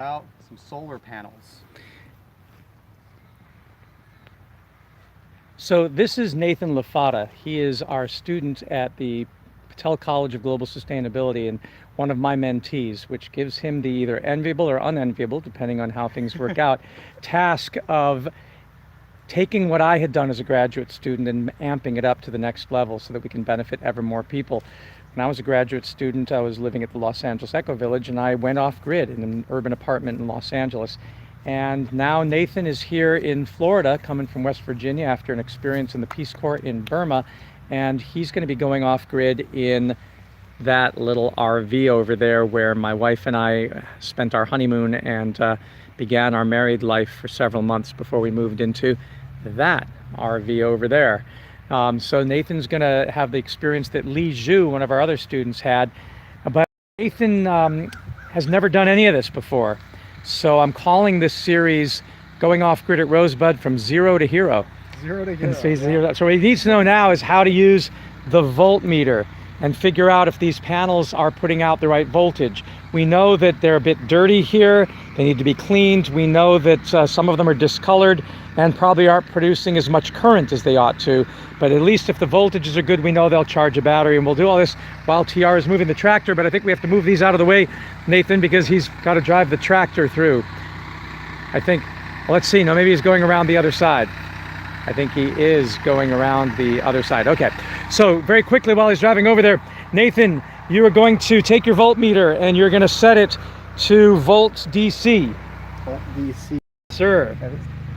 Out some solar panels. So this is Nathan Lafata. He is our student at the Patel College of Global Sustainability and one of my mentees, which gives him the either enviable or unenviable, depending on how things work out, task of taking what I had done as a graduate student and amping it up to the next level so that we can benefit ever more people. When I was a graduate student, I was living at the Los Angeles Eco Village, and I went off-grid in an urban apartment in Los Angeles. And now Nathan is here in Florida, coming from West Virginia after an experience in the Peace Corps in Burma, and he's going to be going off-grid in that little RV over there where my wife and I spent our honeymoon and began our married life for several months before we moved into that RV over there. So Nathan's going to have the experience that Li Zhu, one of our other students, had. But Nathan has never done any of this before. So I'm calling this series Going Off-Grid at Rosebud from Zero to Hero. Zero to hero. So what he needs to know now is how to use the voltmeter and figure out if these panels are putting out the right voltage. We know that they're a bit dirty here. They need to be cleaned. We know that some of them are discolored and probably aren't producing as much current as they ought to. But at least if the voltages are good, we know they'll charge a battery, and we'll do all this while TR is moving the tractor. But I think we have to move these out of the way, Nathan, because he's got to drive the tractor through. I think, well, let's see, no, maybe he's going around the other side. I think he is going around the other side. Okay, so very quickly while he's driving over there, Nathan, you are going to take your voltmeter and you're going to set it to volts DC. Volt DC. Sir,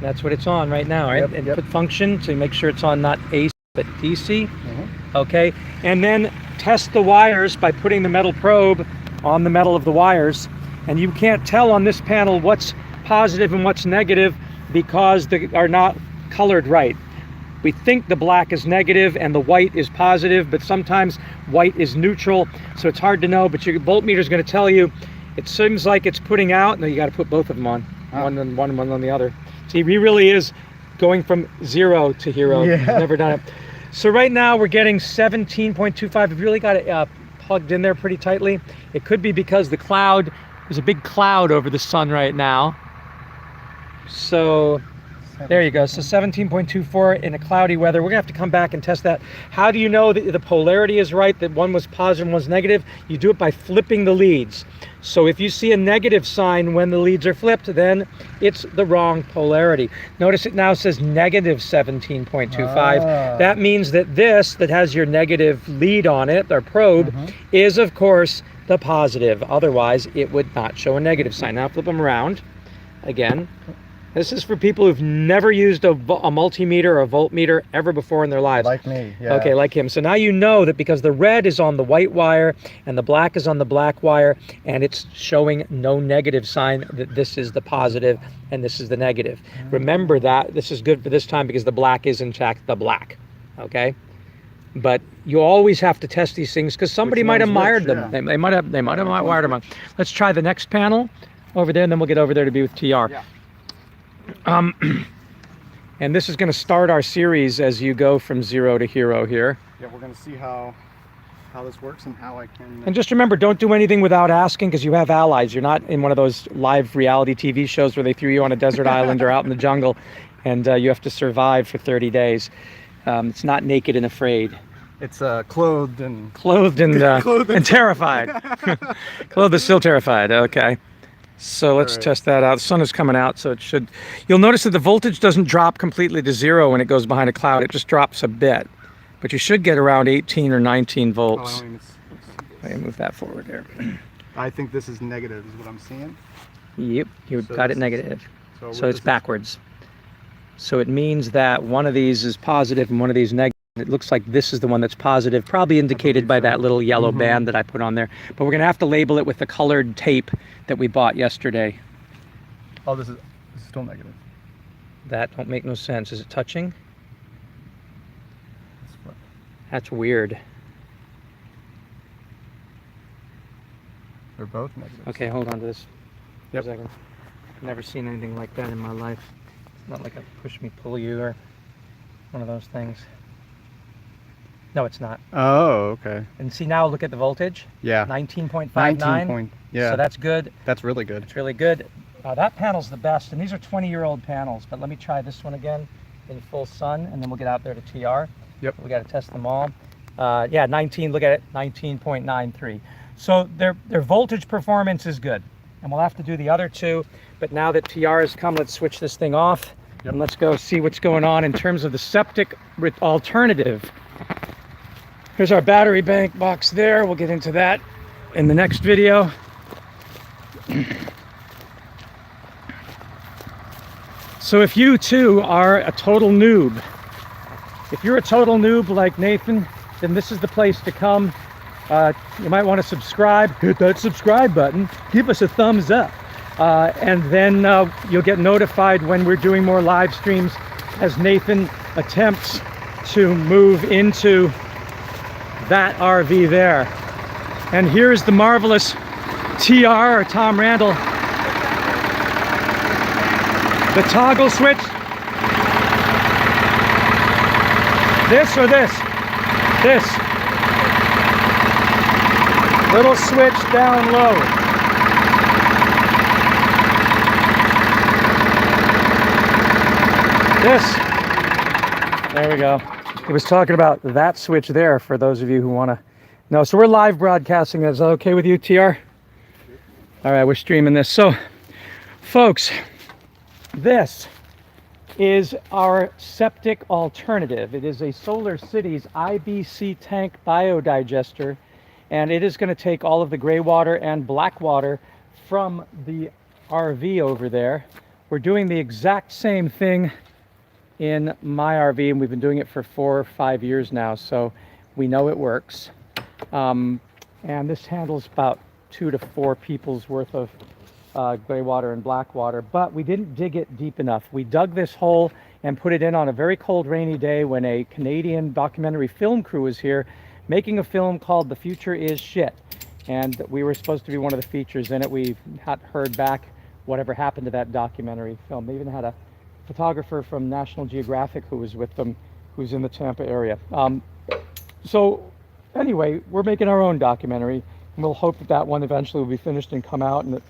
that's what it's on right now, right? Yep, Input function, so you make sure it's on not AC but DC. Mm-hmm. Okay, and then test the wires by putting the metal probe on the metal of the wires. And you can't tell on this panel what's positive and what's negative because they are not colored right. We think the black is negative and the white is positive, but sometimes white is neutral, so it's hard to know. But your voltmeter is going to tell you. It seems like it's putting out. No, you got to put both of them on, one on the other. See, he really is going from zero to hero. Yeah. He's never done it. So right now we're getting 17.25. We've really got it plugged in there pretty tightly. It could be because the cloud, there's a big cloud over the sun right now. So there you go. So 17.24 in a cloudy weather. We're gonna have to come back and test that. How do you know that the polarity is right, that one was positive and one's negative? You do it by flipping the leads. So if you see a negative sign when the leads are flipped, then it's the wrong polarity. Notice it now says negative 17.25. That means that this, that has your negative lead on it, or probe, is of course the positive. Otherwise, it would not show a negative sign. Now flip them around again. This is for people who've never used a multimeter or a voltmeter ever before in their lives. Like me, yeah. Okay, like him. So now you know that because the red is on the white wire and the black is on the black wire, and it's showing no negative sign, that this is the positive and this is the negative. Remember that. This is good for this time because the black is in fact the black, okay? But you always have to test these things because somebody might have wired them. Yeah. They might have wired them on. Let's try the next panel over there, and then we'll get over there to be with TR. Yeah. And this is going to start our series as you go from zero to hero here. Yeah, we're going to see how this works and how I can... And just remember, don't do anything without asking, because you have allies. You're not in one of those live reality TV shows where they threw you on a desert island or out in the jungle and you have to survive for 30 days. It's not Naked and Afraid. It's clothed and... Clothed and terrified. Clothed and still terrified, okay. So let's test that out. The sun is coming out, so it should... You'll notice that the voltage doesn't drop completely to zero when it goes behind a cloud. It just drops a bit. But you should get around 18 or 19 volts. Let me move that forward there. I think this is negative, is what I'm seeing. Yep, you got it negative. So it's this backwards. So it means that one of these is positive and one of these negative. It looks like this is the one that's positive, probably indicated by that little yellow band that I put on there. But we're going to have to label it with the colored tape that we bought yesterday. Oh, this is still negative. That don't make no sense. Is it touching? That's weird. They're both negative. Okay, hold on to this for a Yep. second. I've never seen anything like that in my life. It's not like a push me, pull you, or one of those things. No, it's not. Oh, okay. And see now, look at the voltage. Yeah. 19.59. 19 point. Yeah. So that's good. That's really good. It's really good. That panel's the best, and these are 20-year-old panels. But let me try this one again in full sun, and then we'll get out there to TR. Yep. We got to test them all. Yeah, 19. Look at it, 19.93. So their voltage performance is good, and we'll have to do the other two. But now that TR has come, let's switch this thing off. Yep. And let's go see what's going on in terms of the septic alternative. Here's our battery bank box there. We'll get into that in the next video. So if you too are a total noob, if you're a total noob like Nathan, then this is the place to come. You might want to subscribe, hit that subscribe button, give us a thumbs up, and then you'll get notified when we're doing more live streams as Nathan attempts to move into that RV there. And here's the marvelous TR, or Tom Randall. The toggle switch. This or this? This. Little switch down low. This. There we go. He was talking about that switch there for those of you who want to know. So we're live broadcasting. Is that okay with you, TR? All right, we're streaming this. So, folks, this is our septic alternative. It is a Solar Cities IBC tank biodigester, and it is going to take all of the gray water and black water from the RV over there. We're doing the exact same thing in my RV, and we've been doing it for 4 or 5 years now, so we know it works. And this handles about 2 to 4 people's worth of gray water and black water, but we didn't dig it deep enough. We dug this hole and put it in on a very cold, rainy day when a Canadian documentary film crew was here making a film called The Future Is Shit. And we were supposed to be one of the features in it. We've not heard back whatever happened to that documentary film. They even had a photographer from National Geographic who was with them, who's in the Tampa area. So anyway, we're making our own documentary, and we'll hope that that one eventually will be finished and come out, and that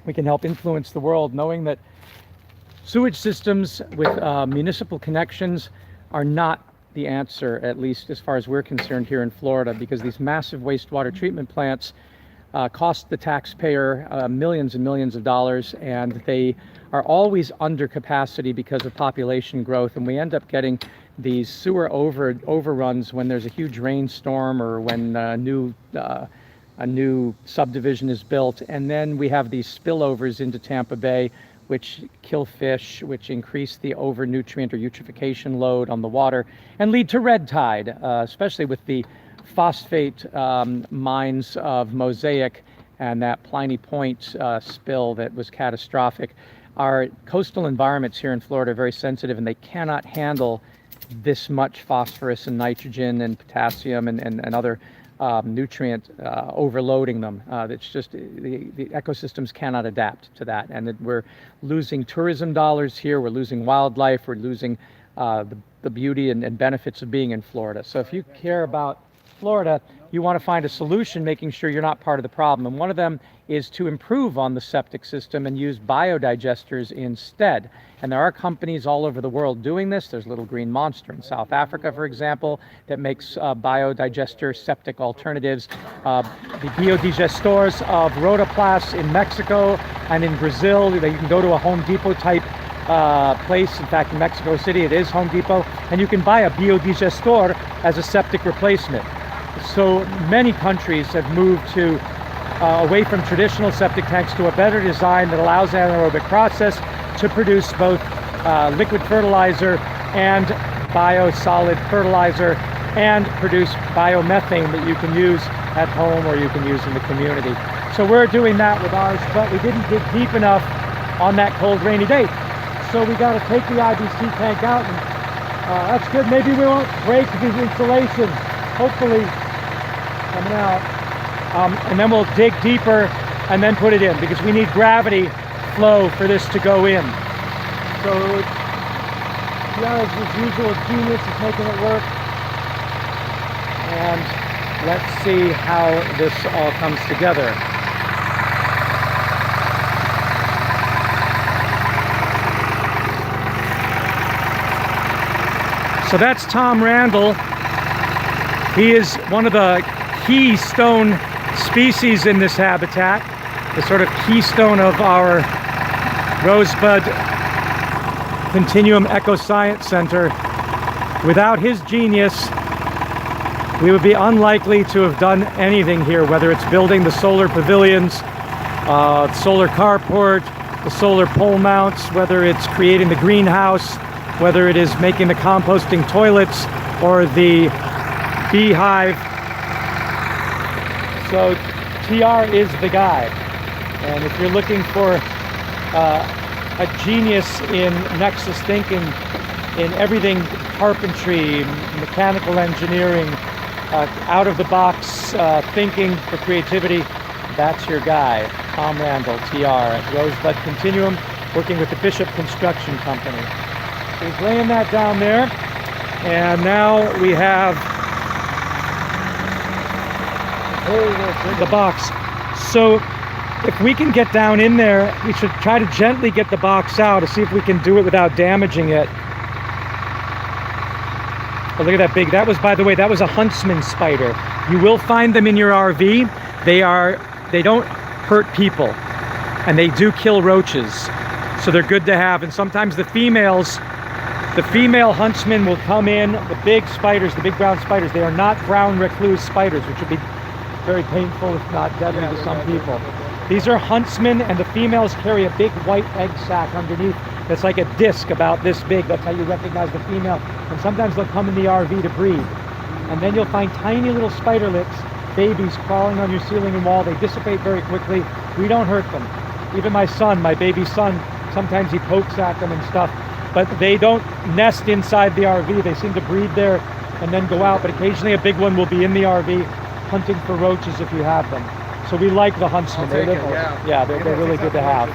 we can help influence the world, knowing that sewage systems with municipal connections are not the answer, at least as far as we're concerned here in Florida, because these massive wastewater treatment plants cost the taxpayer millions and millions of dollars, and they are always under capacity because of population growth, and we end up getting these sewer overruns when there's a huge rainstorm or when a new subdivision is built, and then we have these spillovers into Tampa Bay, which kill fish, which increase the over-nutrient or eutrophication load on the water, and lead to red tide, especially with the phosphate mines of Mosaic and that Pliny Point spill that was catastrophic. Our coastal environments here in Florida are very sensitive, and they cannot handle this much phosphorus and nitrogen and potassium and other nutrient overloading them. It's just the ecosystems cannot adapt to that, and we're losing tourism dollars here, we're losing wildlife, we're losing the beauty and benefits of being in Florida. So if you care about Florida, you want to find a solution, making sure you're not part of the problem, and one of them is to improve on the septic system and use biodigesters instead. And there are companies all over the world doing this. There's Little Green Monster in South Africa, for example, that makes biodigester septic alternatives. The biodigestors of Rotoplas in Mexico and in Brazil. You can go to a Home Depot type place. In fact, in Mexico City, it is Home Depot, and you can buy a biodigester as a septic replacement. So many countries have moved to away from traditional septic tanks to a better design that allows anaerobic process to produce both liquid fertilizer and biosolid fertilizer, and produce biomethane that you can use at home or you can use in the community. So we're doing that with ours, but we didn't dig deep enough on that cold, rainy day. So we got to take the IBC tank out, and that's good. Maybe we won't break the insulation, hopefully, coming out. And then we'll dig deeper and then put it in, because we need gravity flow for this to go in. So, yeah, as usual, genius is making it work. and let's see how this all comes together. So that's Tom Randall. He is one of the keystone species in this habitat, the sort of keystone of our Rosebud Continuum Eco Science Center. Without his genius, we would be unlikely to have done anything here, whether it's building the solar pavilions, solar carport, the solar pole mounts, whether it's creating the greenhouse, whether it is making the composting toilets or the beehive. So TR is the guy. And if you're looking for a genius in nexus thinking, in everything carpentry, mechanical engineering, out-of-the-box thinking for creativity, that's your guy, Tom Randall, TR, at Rosebud Continuum, working with the Bishop Construction Company. So he's laying that down there, and now we have the box. So if we can get down in there, we should try to gently get the box out to see if we can do it without damaging it. Oh, look at that big, that was, by the way, that was a huntsman spider. You will find them in your RV. They don't hurt people, and they do kill roaches. So they're good to have. And sometimes the female huntsman will come in, the big spiders, the big brown spiders. They are not brown recluse spiders, which would be very painful, if not deadly to some people. These are huntsmen, and the females carry a big white egg sac underneath that's like a disc about this big. That's how you recognize the female. And sometimes they'll come in the RV to breed. And then you'll find tiny little spiderlets, babies crawling on your ceiling and wall. They dissipate very quickly. We don't hurt them. Even my son, my baby son, sometimes he pokes at them and stuff. But they don't nest inside the RV. They seem to breed there and then go out. But occasionally a big one will be in the RV hunting for roaches if you have them. So we like the huntsmen. They're really good to have.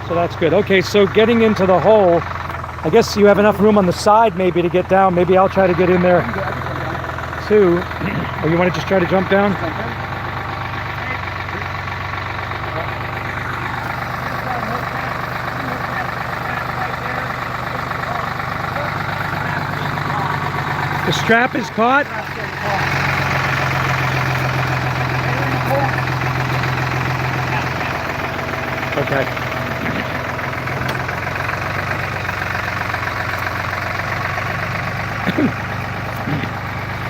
So that's good. Okay, so getting into the hole, I guess you have enough room on the side maybe to get down. Maybe I'll try to get in there too. Or you want to just try to jump down? The strap is caught? Okay.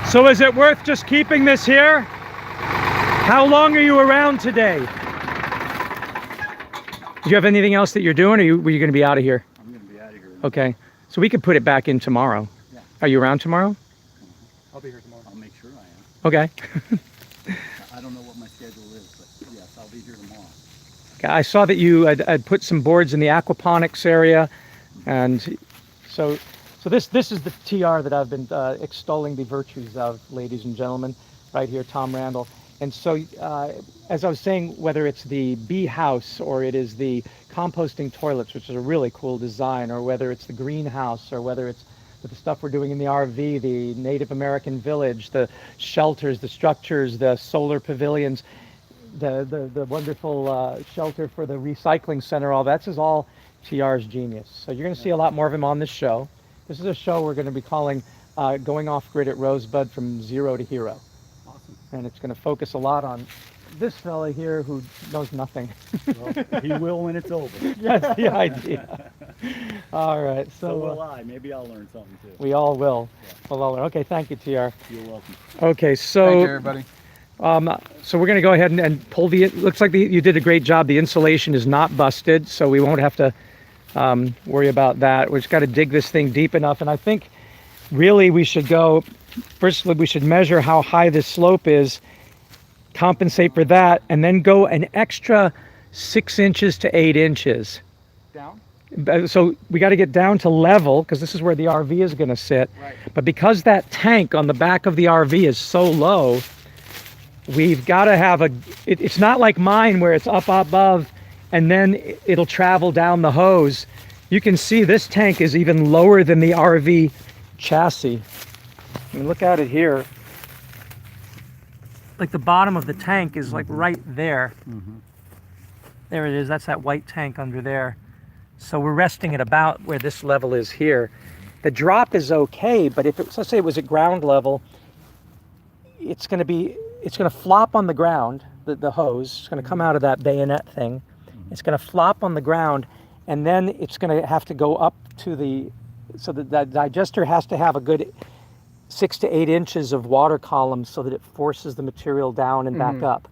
So is it worth just keeping this here? How long are you around today? Do you have anything else that you're doing, or were you going to be out of here? I'm going to be out of here. Okay. So we could put it back in tomorrow. Yeah. Are you around tomorrow? I'll be here tomorrow. I'll make sure I am. Okay. I don't know what my schedule is, but yes, I'll be here tomorrow. Okay. I saw that you had put some boards in the aquaponics area, and so this is the TR that I've been extolling the virtues of, ladies and gentlemen, right here, Tom Randall. And so, as I was saying, whether it's the bee house or it is the composting toilets, which is a really cool design, or whether it's the greenhouse, or whether it's the stuff we're doing in the RV, the Native American village, the shelters, the structures, the solar pavilions, the wonderful shelter for the recycling center, all that's is all TR's genius. So you're going to see a lot more of him on this show. This is a show we're going to be calling Going Off Grid at Rosebud from Zero to Hero. Awesome. And it's going to focus a lot on this fella here who knows nothing. Well, he will when it's over. That's the idea. All right. So will I. Maybe I'll learn something too. We all will. Yeah. We'll all learn. Okay, thank you, TR. You're welcome. Okay, so... Thank you, everybody. So we're going to go ahead and pull the... It looks like you did a great job. The insulation is not busted, so we won't have to worry about that. We just got to dig this thing deep enough. And I think really we should go... First, we should measure how high this slope is, compensate for that, and then go an extra 6 inches to 8 inches. Down? So we got to get down to level, because this is where the RV is going to sit. Right. But because that tank on the back of the RV is so low, we've got to have it's not like mine where it's up above and then it'll travel down the hose. You can see this tank is even lower than the RV chassis. I mean, look at it here. like the bottom of the tank is like right there. Mm-hmm. There it is. That's that white tank under there. So we're resting at about where this level is here. The drop is okay, but if it, let's say it was at ground level, it's going to flop on the ground. The hose is going to come out of that bayonet thing. It's going to flop on the ground, and then it's going to have to go up to the, so the digester has to have a good 6 to 8 inches of water column so that it forces the material down and back up.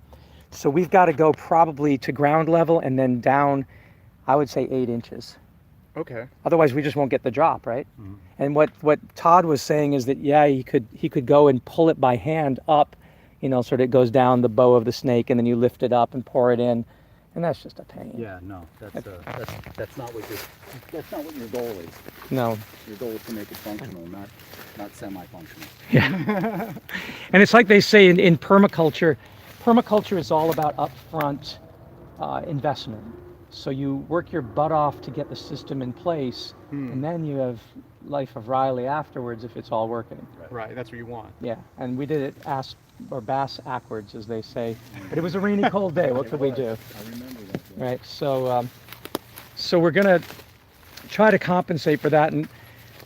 So we've got to go probably to ground level and then down, I would say 8 inches. Okay. Otherwise, we just won't get the drop, right? And what Todd was saying is that, yeah, he could go and pull it by hand up, you know, sort of it goes down the bow of the snake, and then you lift it up and pour it in, and that's just a pain. Yeah, no, that's not what your goal is. No. Your goal is to make it functional, not semi-functional. Yeah. And it's like they say in permaculture, permaculture is all about upfront investment. So you work your butt off to get the system in place, and then you have life of Riley afterwards if it's all working. Right, that's what you want. Yeah, and we did it bass backwards, as they say. But it was a rainy, cold day. What could we do? I remember that. Yeah. Right. So we're gonna try to compensate for that. And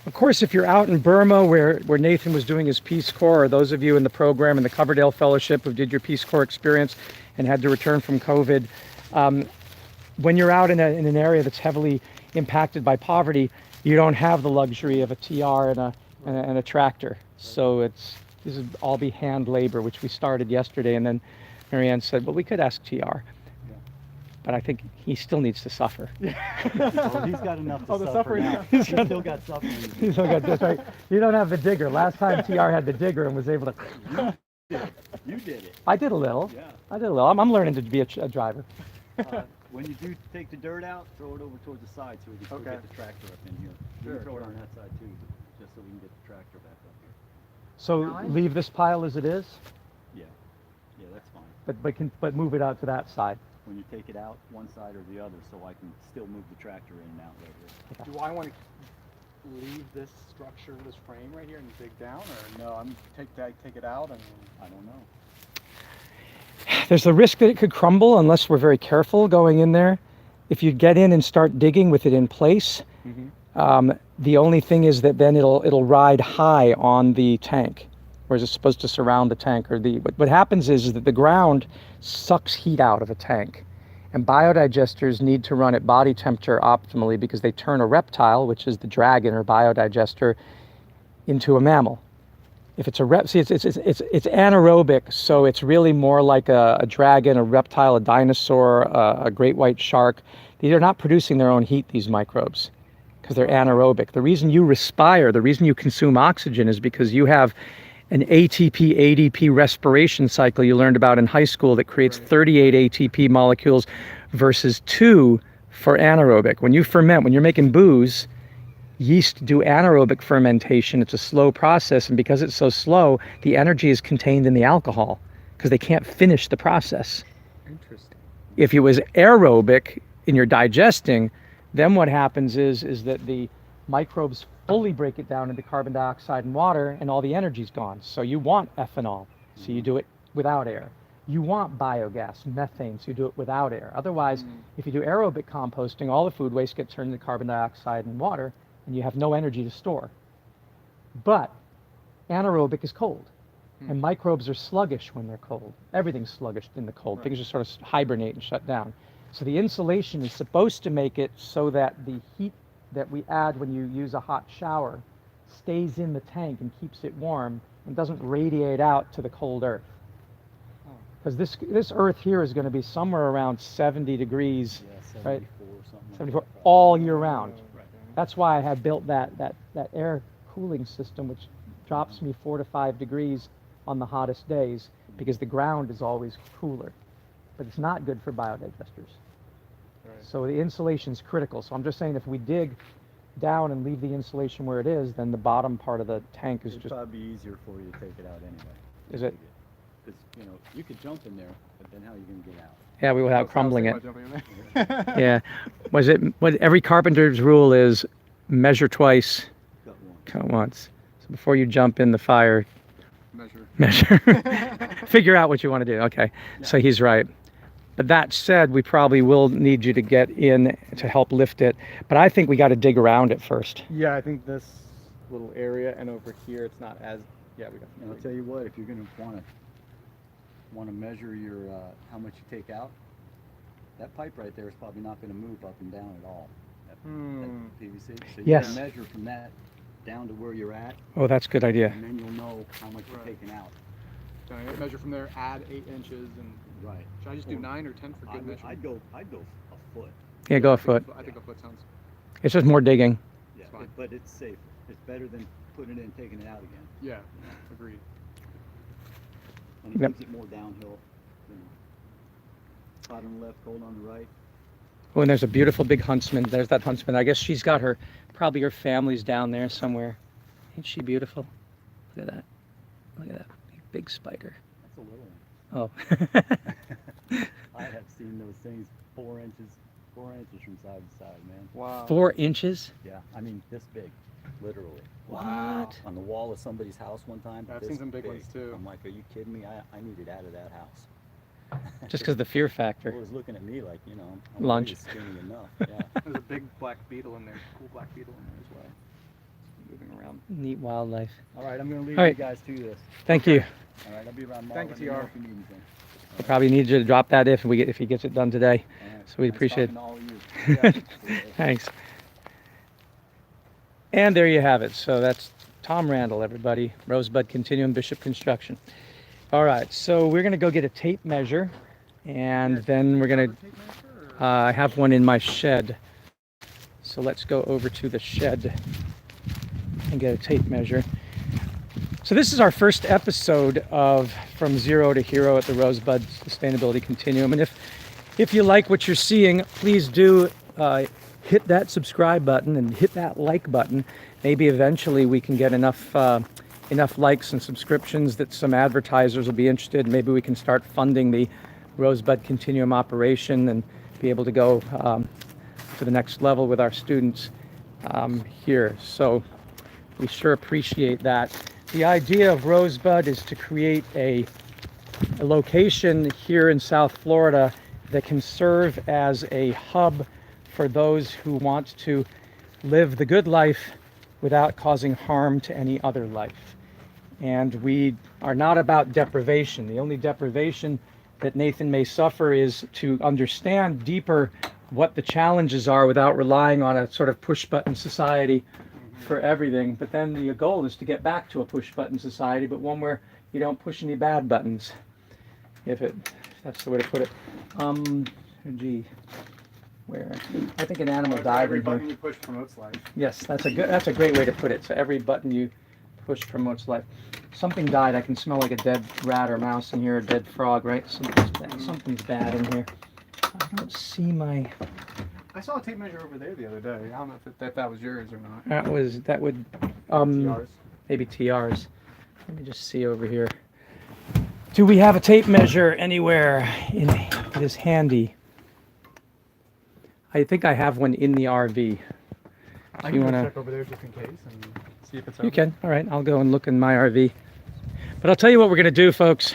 of course, if you're out in Burma, where Nathan was doing his Peace Corps, or those of you in the program in the Coverdale Fellowship who did your Peace Corps experience and had to return from COVID, when you're out in an area that's heavily impacted by poverty, you don't have the luxury of a TR and a tractor. So this would all be hand labor, which we started yesterday. And then Marianne said, well, we could ask TR. But I think he still needs to suffer. Oh, he's got enough to suffer suffering. now. He's still got suffering. He's still got this, right? You don't have the digger. Last time TR had the digger and was able to... You did it. I did a little. Yeah. I did a little. I'm learning to be a driver. When you do take the dirt out, throw it over towards the side so we can still get the tractor up in here. You can throw it on that side too, just so we can get the tractor back up here. So leave this pile as it is, Yeah, yeah, that's fine. but move it out to that side. When you take it out, one side or the other, so I can still move the tractor in and out later. Do I want to leave this structure, this frame right here, and dig down, or no? I'm take it out, and I don't know. There's the risk that it could crumble unless we're very careful going in there. If you get in and start digging with it in place, the only thing is that then it'll ride high on the tank, whereas it's supposed to surround the tank. Or what happens is that the ground sucks heat out of a tank, and biodigesters need to run at body temperature optimally because they turn a reptile, which is the dragon or biodigester, into a mammal. If it's a see, it's anaerobic, so it's really more like a dragon, a reptile, a dinosaur, a great white shark. These are not producing their own heat, these microbes, because they're anaerobic. The reason you respire, the reason you consume oxygen is because you have an ATP ADP respiration cycle you learned about in high school that creates 38 ATP molecules versus 2 for anaerobic. When you ferment, when you're making booze, yeast do anaerobic fermentation. It's a slow process, and because it's so slow, the energy is contained in the alcohol because they can't finish the process. interesting. If it was aerobic in your digesting, then what happens is that the microbes fully break it down into carbon dioxide and water, and all the energy's gone. So you want ethanol, so you do it without air. You want biogas, methane, so you do it without air. Otherwise, if you do aerobic composting, all the food waste gets turned into carbon dioxide and water, and you have no energy to store. But anaerobic is cold, and microbes are sluggish when they're cold. Everything's sluggish in the cold. Things just sort of hibernate and shut down. So the insulation is supposed to make it so that the heat that we add when you use a hot shower stays in the tank and keeps it warm and doesn't radiate out to the cold earth. Because this earth here is going to be somewhere around 70 degrees, Yeah, 74 right? or something. 74 all year round. That's why I have built that air cooling system, which drops me 4 to 5 degrees on the hottest days, because the ground is always cooler. But it's not good for biodigesters. So the insulation is critical. So I'm just saying, if we dig down and leave the insulation where it is, then the bottom part of the tank is It'd just... probably be easier for you to take it out anyway. Is it? Because, you know, you could jump in there, but then how are you going to get out? Yeah, without crumbling it. Yeah. Yeah. Every carpenter's rule is measure twice, Got one. cut once. So before you jump in the fire, Measure. Measure. Figure out what you want to do. Okay. Yeah. So he's right. But that said, we probably will need you to get in to help lift it. But I think we got to dig around it first. Yeah, I think this little area and over here, it's not as, yeah, we got. And I'll tell you what, if you're going to want to measure your how much you take out, that pipe right there is probably not going to move up and down at all. That PVC. So you Yes. can measure from that down to where you're at, Oh, that's a good idea. and then you'll know how much you're taking out. Can I measure from there, add 8 inches, and Right. should I just do 9 or 10 for good measure? I'd go a foot. Yeah, go a foot. I think a foot sounds. It's just more digging. Yeah, It's fine. but it's safe. It's better than putting it in and taking it out again. Yeah, agreed. And it Yep. gives it more downhill. You know. Hot on the left, cold on the right. Oh, and there's a beautiful big huntsman. There's that huntsman. I guess she's got probably her family's down there somewhere. Ain't she beautiful? Look at that. Look at that big spider. That's a little one. Oh. I have seen those things 4 inches from side to side, man. Wow. 4 inches? Yeah, I mean this big, literally. Wow. What? On the wall of somebody's house one time. I've this seen some big ones, too. I'm like, are you kidding me? I need it out of that house. Just because the fear It factor. was looking at me like, you know, I'm Lunch. already skinny enough. Yeah. There's a big black beetle in there, cool black beetle in there as well. Moving around. Neat wildlife. All right, I'm gonna leave All you right. guys to this. Thank you. All right, I'll be around tomorrow. Thank you, Let me know TR. if you need anything. I probably need you to drop that if he gets it done today. All right. So we'd Nice appreciate talking to all of you. Yeah. Thanks. And there you have it. So that's Tom Randall, everybody. Rosebud Continuum Bishop Construction. All right, so we're going to go get a tape measure, and then we're going to I have one in my shed. So let's go over to the shed and get a tape measure. So this is our first episode of From Zero to Hero at the Rosebud Sustainability Continuum. And if you like what you're seeing, please do hit that subscribe button and hit that like button. Maybe eventually we can get enough likes and subscriptions that some advertisers will be interested. Maybe we can start funding the Rosebud Continuum operation and be able to go to the next level with our students here. So we sure appreciate that. The idea of Rosebud is to create a location here in South Florida that can serve as a hub for those who want to live the good life without causing harm to any other life. And we are not about deprivation. The only deprivation that Nathan may suffer is to understand deeper what the challenges are without relying on a sort of push-button society for everything. But then the goal is to get back to a push-button society, but one where you don't push any bad buttons, if that's the way to put it. Gee, where? I think an animal died Every in here. button you push promotes life. Yes, that's a great way to put it. So every button you push promotes life. Something died. I can smell like a dead rat or mouse in here, a dead frog, right? Something's bad in here. I don't see my. I saw a tape measure over there the other day. I don't know if that was yours or not. That would TRs. maybe TRs. Let me just see over here. Do we have a tape measure anywhere that is handy? I think I have one in the RV. I You can go wanna- check over there just in case and see if it's You open. can. All right, I'll go and look in my RV. But I'll tell you what we're going to do, folks.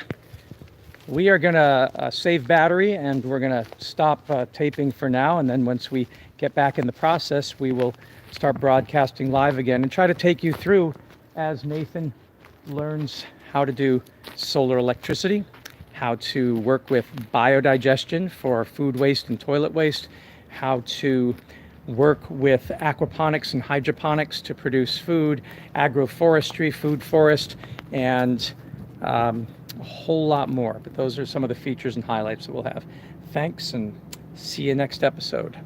We are going to save battery, and we're going to stop taping for now. And then once we get back in the process, we will start broadcasting live again and try to take you through as Nathan learns how to do solar electricity, how to work with biodigestion for food waste and toilet waste, how to work with aquaponics and hydroponics to produce food, agroforestry, food forest, and a whole lot more. But those are some of the features and highlights that we'll have. Thanks, and see you next episode.